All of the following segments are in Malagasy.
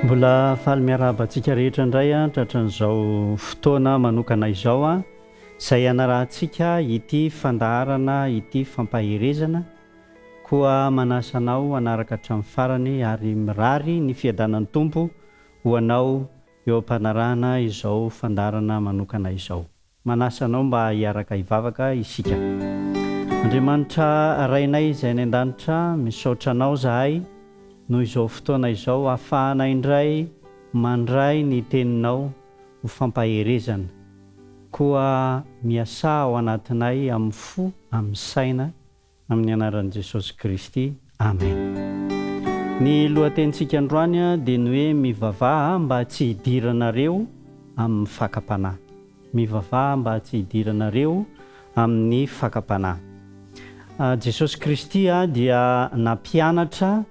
Mbola faly miarahaba antsika rehetra indray a tratran'izao fotoana manokana izao a izay anarahantsika ity fandaharana ity fampaherezana koa manasanao anaraka hatramin'ny farany ary mirary ny fiadanan'ny tompo ho anao eo am-panarahana izao fandaharana manokana izao. Manasanao mba hiaraka hivavaka isika. Andriamanitra rainay izay ny an-danitra, misaotra anao zahay noho izao fotoana izao ahafahana indray mandray ny teninao ho fampaherezana koa miasa ao anatinay amin'ny fo, amin'ny saina, amin'ny anaran'i Jesosy Kristy. Amen. Ny lohatenintsika androany dia ny hoe mivavaha mba tsy hidiranareo amin'ny fakapanahy. Mivavaha mba tsy hidiranareo amin'ny fakapanahy. Jesosy Kristy dia nampianatra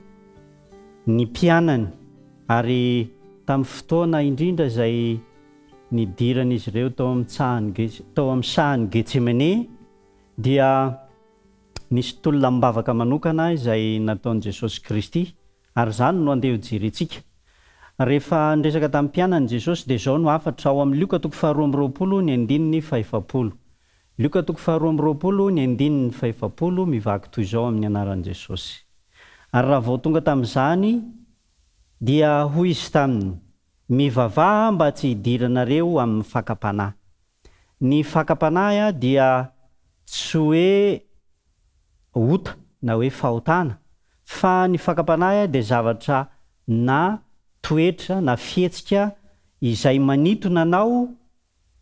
ny mpianany ary tamin'ny fotoana indrindra izay nidiran'izy ireo tao amin'ny sahany Getsemane dia nisy tolona mibavaka manokana izay nataon'i Jesosy Kristy ary izany no andeha ho jerentsika. Rehefa niresaka tamin'ny mpianany Jesosy dia izao no hafatra ao amin'ny Luka 12:20. Luka 12:20 mivaky toy izao amin'ny anaran'i Jesosy. Ary raha vao tonga tamin'izany dia hoy izy taminy, mivavaha mba tsy hidiranareo amin'ny fakapanahy. Ny fakapanahy dia tsy hoe ota na hoe fahotana, fa ny fakapanahy dia zavatra na toetra na fihetsika izay manintona anao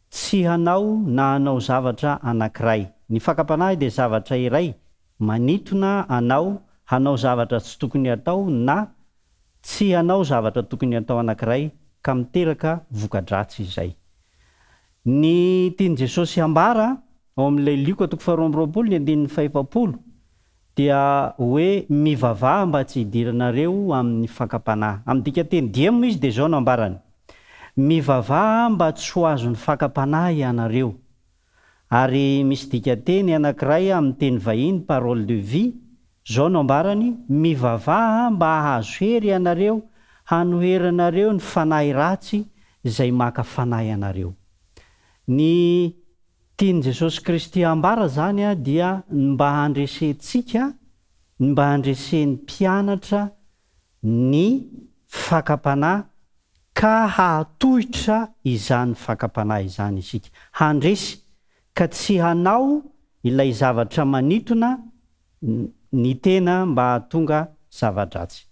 tsy hanao na hanao zavatra anankiray. Ny fakapanahy dia zavatra iray manintona anao hanao zavatra tsy tokony hatao na tsy hanao zavatra tokony hatao anankiray ka miteraka voka-dratsy izay. Ny tian'i Jesosy ambara ao amin'ilay Luka 12:20 dia hoe mivavaha mba tsy hidiranareo amin'ny fakapanahy. Amin'ny dikateny diemo izy dia izao no ambarany. Mivavaha mba tsy ho azon'ny fakapanahy ianareo. Ary misy dikateny anankiray amin'ny teny vahiny parole de vie izao no ambarany, mivavaha mba hahazo hery ianareo hanoheranareo ny fanahy ratsy izay maka fanahy ianareo. Ny tian'i Jesosy Kristy ambara zany dia mba handresentsika, mba handresen'ny mpianatra ny fakapanahy ka hahatohitra izany fakapanahy izany isika. Handresy ka tsy hanao ilay zavatra manintona ny tena mba hahatonga zava-dratsy.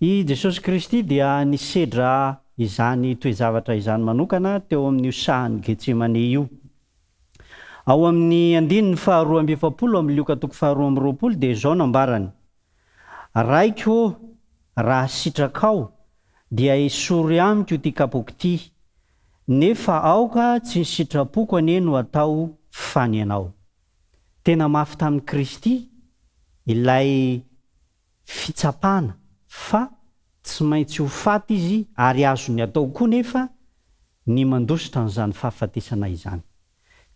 I Jesosy Kristy dia nisedra izany toe-javatra izany manokana teo amin'ny sahany Getsemane io. Ao amin'ny 2:20 amin'ny Luka 12:20 dia izao no ambarany. Raiko raha sitrakao dia esory amiko ity kapoaka ity, nefa aoka tsy ny sitrapoko anie no atao fa ny anao. Tena mafy tamin'i Kristy ilay fitsapana fa tsy maintsy ho faty izy ary azony atao koa nefa ny mandositra n'izany fahafatesana izany.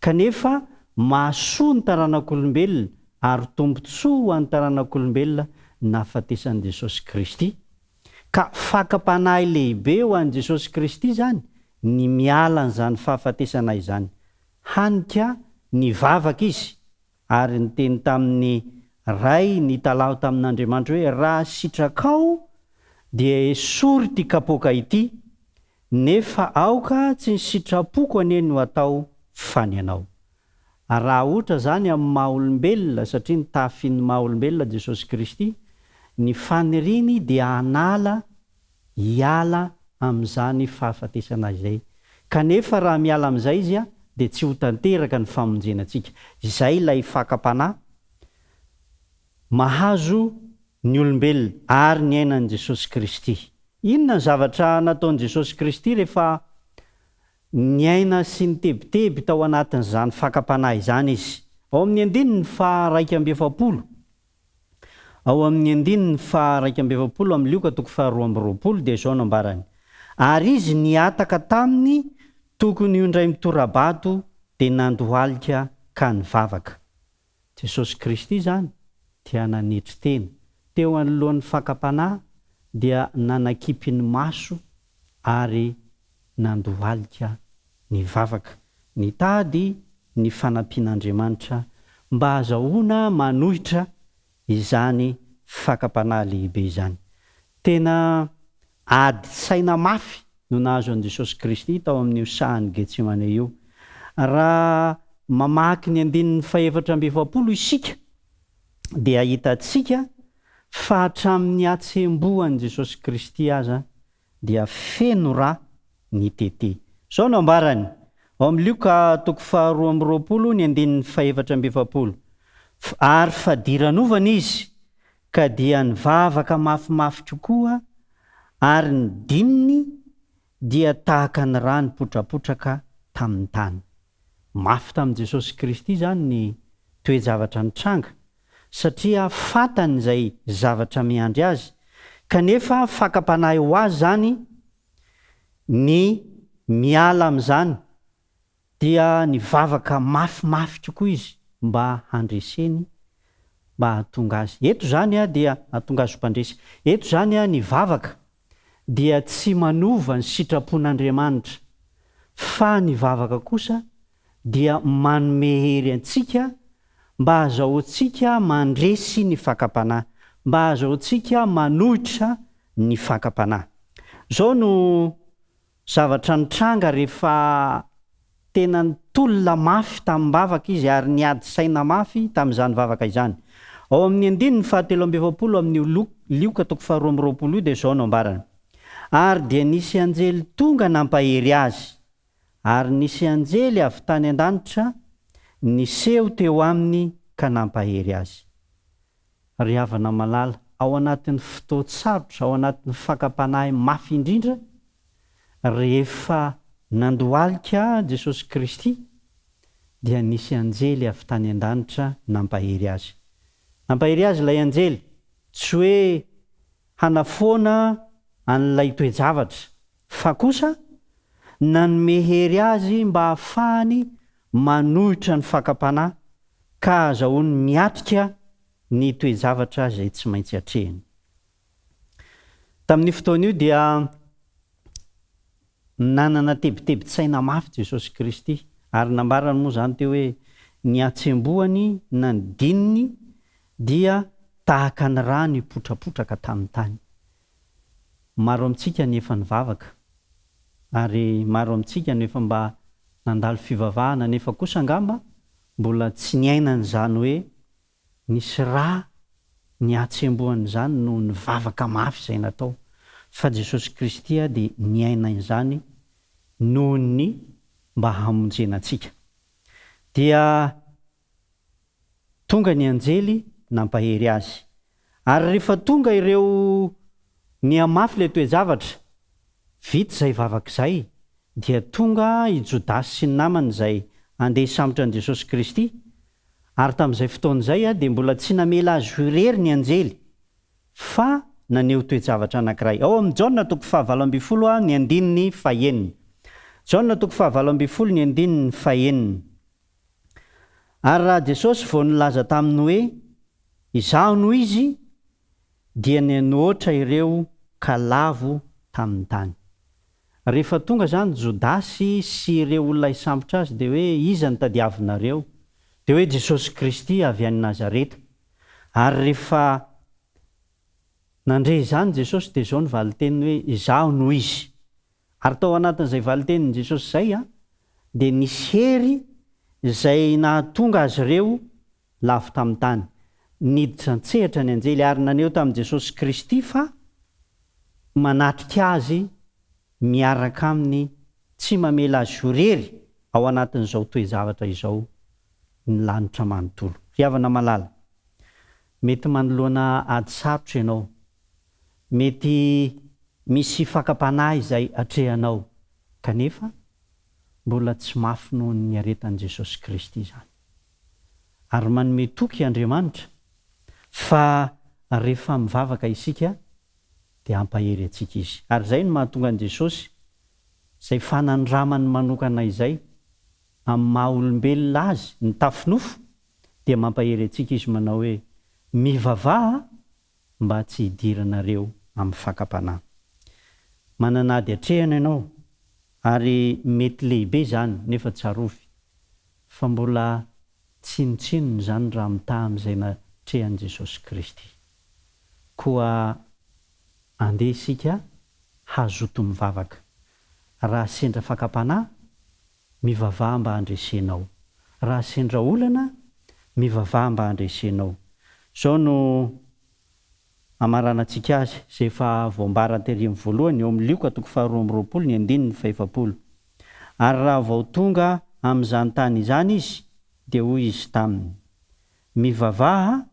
Kanefa mahasoa ny taranak'olombelona ary tombontsoa ho an'ny taranak'olombelona nahafatesan'i Jesosy Kristy. Ka fakapanahy lehibe ho an'i Jesosy Kristy zany ny miala n'izany fahafatesana izany. Hanika ny vavaka izy ary ny teny tamin'ny ray ny talao tamin'Andriamanitra hoe raha sitrakao dia esory ity kapoaka ity, nefa aoka tsy ny sitrapoko anie no atao fa ny anao. Raha ohatra zany amin'ny maha-olombelona, satria nitafin'ny maha-olombelona Jesosy Kristy, ny faniriny dia hanala hiala amin'izany fahafatesana izay. Kanefa raha miala amin'izay izy dia tsy ho tanteraka ny famonjenantsika. Izay ilay fakapanahy mahazo ny olombelona ary ny ainan'i Jesosy Kristy. Inona ny zavatra nataon'i Jesosy Kristy rehefa niaina sy nitebiteby tao anatin'izany fakapanahy izany izy? Ao amin'ny 2:20. Ao amin'ny 2:20 amin'ny Luka 12:20 dia izao no ambarany. Ary izy niataka taminy tokony io indray mitorabato dia nandohalika ka nivavaka. Jesosy Kristy zany dia nanetry teny teo anoloan'ny fakapanahy dia nanakipy ny maso ary nandohalika ny vavaka, ny tady ny fanampian'Andriamanitra mba azahoana manohitra izany fakapanahy lehibe izany. Tena ady saina mafy no nahazo an' Jesosy Kristy tao amin'io sahany Getsemane io. Raha mamaky ny 7:40 isika dia hitantsika fa hatramin'ny atsembohan'i Jesosy Kristy aza dia feno ra ny tete. Zao no ambarany ao amin'ny Luka 2:20 ny 7:40. Ary fadiranovana izy ka dia nivavaka mafimafy tokoa ary ny dininy dia tahaka ny rano potrapotraka tamin'ny tany. Mafy tamin'i Jesosy Kristy zany ny toe-javatra nitranga satria fantany izay zavatra miandry azy, kanefa fakapanahy ho azy zany ny miala amin'izany dia nivavaka mafimafy tokoa izy mba handreseny, mba hahatonga azy. Eto zany dia hahatonga azy ho mpandresy. Eto zany nivavaka dia tsy manova ny sitrapon'Andriamanitra, fa nivavaka kosa dia manome hery antsika mba azahoantsika mandresy ny fakapanahy, mba azahoantsika manohitra ny fakapanahy. Zao no zavatra nitranga rehefa tena nitolona mafy tamin'ny bavaka izy ary niady saina mafy tamin'izany vavaka izany. Ao amin'ny 7:20 amin'ny Lioka 2:20 dia zao no ambarana. Ary dia nisy anjely tonga nampahery azy, ary nisy anjely avy tany an-danitra niseho teo aminy ka nampahery azy. Ry havana malala, ao anatin'ny fotoan-tsarotra, ao anatin'ny fakapanahy mafy indrindra, rehefa nandohalika Jesosy Kristy dia nisy anjely avy tany an-danitra nampahery azy. Nampahery azy ilay anjely, tsy hoe hanafoana an'ilay toe-javatra, fa kosa nanome hery azy mba hahafahany manohitra ny fakapanahy ka azahoany miatrika ny toe-javatra izay tsy maintsy hatrehiny. Tamin'ny fotoana io dia nanana tebitebin-tsaina mafy Jesosy Kristy, ary nambarany moa zany teo hoe ny atsembohany na ny dininy dia tahaka ny rano ipotrapotraka tamin'ny tany. Maro amintsika nefa nivavaka, ary maro amintsika nefa mba nandalo fivavahana, nefa kosa angamba mbola tsy niainana izany hoe nisy raha ny atsembohany izany no nivavaka mafy izay natao. Fa Jesosy Kristy dia niaina izany noho ny mba hamonjena antsika. Dia tonga ny anjely nampahery azy, ary rehefa tonga ireo ny amafy le toe-javatra, vita izay vavaka izay, dia tonga i Jodasy sy ny namany izay andeha hisambotra an' Jesosy Kristy. Ary tamin'izay fotoana izay dia mbola tsy namela azy ho irery ny anjely, fa naneho toe-javatra anankiray. Ao amin'ny Jaona 5:20 ny 9:1. Jaona 5:20 ny 9:1. Ary raha Jesosy vao nilaza taminy hoe izaho no izy, dia nianoatra ireo ka lavo tamin'ny tany. Rehefa tonga zany Jodasy sy ireo olona hisambotra azy dia hoe iza ny tadiavinareo? Dia hoe Jesosy Kristy avy any Nazareta. Ary rehefa nandre izany Jesosy dia zao ny valiteniny hoe izaho no izy. Ary tao anatin'izay valiteniny Jesosy izay dia nisy hery izay nahatonga azy ireo lavo tamin'ny tany. Niditra an-tsehatra ny anjely, ary naneho tamin'i Jesosy Kristy fa manatrika azy miaraka aminy, tsy mamela azy ho irery ao anatin'izao toe-javatra izao ny lanitra manontolo. Fiavana malala, mety manoloana ady sarotra ianao, mety misy fakapanahy izay atrehanao, kanefa mbola tsy mafy noho ny aretan'i Jesosy Kristy zany. Ary manome toky Andriamanitra fa rehefa mivavaka isika dia ampahery antsika izy. Ary izay no mahatonga an' Jesosy izay fanandramany manokana izay amin'ny maha olombelona azy ny tafinofo, dia mampahery antsika izy manao hoe mivavaha mba tsy hidiranareo amin'ny fakapanahy. mananady atrehana ianao ary mety lehibe zany nefa tsarovy fa mbola tsinotsinony zany raha mitaha amin'izay natrehan' Jesosy Kristy. Koa andeha isika hazoto mivavaka. Raha sendra fakapanahy, mivavaha mba handresenao. Raha sendra olana, mivavaha mba handresenao. Zao no amaranantsika azy zay efa voambara terimy voalohany eo amin'ny Lioka 2:20-20. Ary raha vao tonga amin'izany tany izany izy, dia hoy izy taminy, mivavaha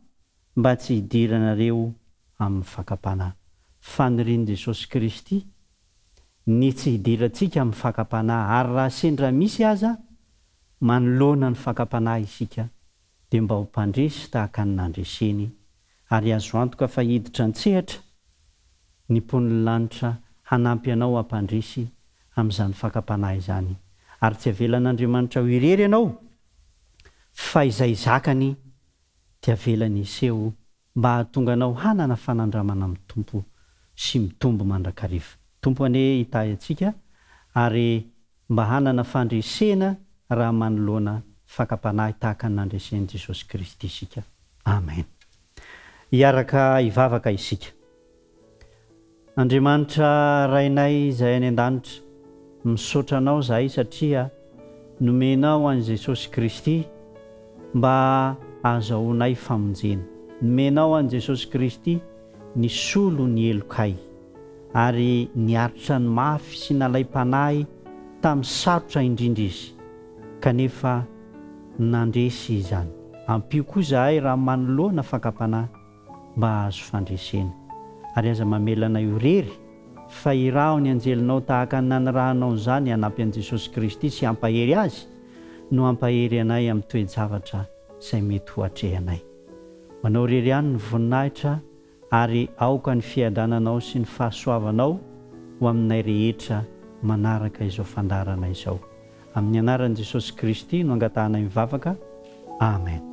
mba tsy hidiranareo amin'ny fakapanahy. Fanirian'i Jesosy Kristy ny tsy hidirantsika amin'ny fakapanahy, ary raha sendra misy aza manoloana ny fakapanahy isika dia mba ho mpandresy tahaka ny nandreseny, ary azo antoka fa hiditra an-tsehatra ny mpon'ny lanitra hanampy anao hampandresy amin'izany fakapanahy izany. Ary tsy avelan'Andriamanitra ho irery ianao fa izay zakany dia avelany iseho mba hahatonga anao hanana fanandramana amin'ny Tompo sy mitombo mandrakariva. Tompo ane hitahy antsika ary mba hanana fandresena raha manoloana fakapanahy tahaka ny nandresen'i Jesosy Kristy isika. Amen. Hiaraka hivavaka isika. Andriamanitra rainay izay any an-danitra, misaotra anao zahay satria nomenao an'i Jesosy Kristy mba ahazoanay famonjena. Nomenao an'i Jesosy Kristy ny solo ny elokay ary niaritra ny mafy sy nalay-panahy tamin'ny sarotra indrindra izy, kanefa nandresy izany. Ampio koa zahay raha manoloana fakapanahy mba ahazo fandresena, ary aza mamelanay ho rery fa iraho ny anjelinao tahaka ny nanirahanao izany hanampy an'i Jesosy Kristy sy hampahery azy no hampahery anay amin'ny toe-javatra izay mety ho atrehanay. Manao rery ihany ny voninahitra ary aoka ny fiadananao sy ny fahasoavanao ho aminay rehetra manaraka izao fandarana izao. Amin'ny anaran'i Jesosy Kristy no angatahanay mivavaka. Amen.